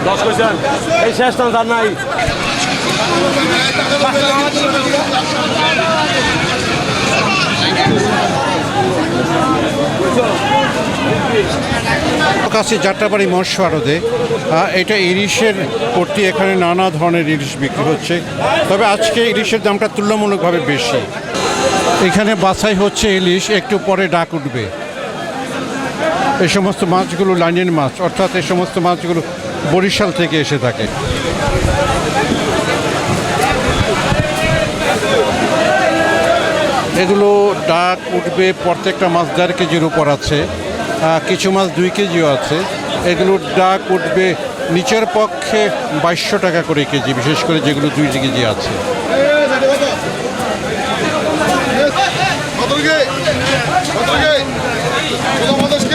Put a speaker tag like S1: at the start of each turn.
S1: দশ কইছেন এই শেষ না তার নাই
S2: কাছে যাত্রাবাড়ি মৎস্য আড়তে এটা ইলিশের প্রতি এখানে নানা ধরনের ইলিশ বিক্রি হচ্ছে, তবে আজকে ইলিশের দামটা তুলনামূলকভাবে বেশি। এখানে বাছাই হচ্ছে ইলিশ, একটু পরে ডাক উঠবে। এই সমস্ত মাছগুলো লাইনের মাছ, অর্থাৎ এই সমস্ত মাছগুলো বরিশাল থেকে এসে থাকে। এগুলো ডাক উঠবে, প্রত্যেকটা মাছ 1.5 কেজির উপর আছে, কিছু মাছ 2 কেজিও আছে। এগুলো ডাক উঠবে নিচের পক্ষে 2200 টাকা করে কেজি, বিশেষ করে যেগুলো 2 কেজি আছে।
S3: কত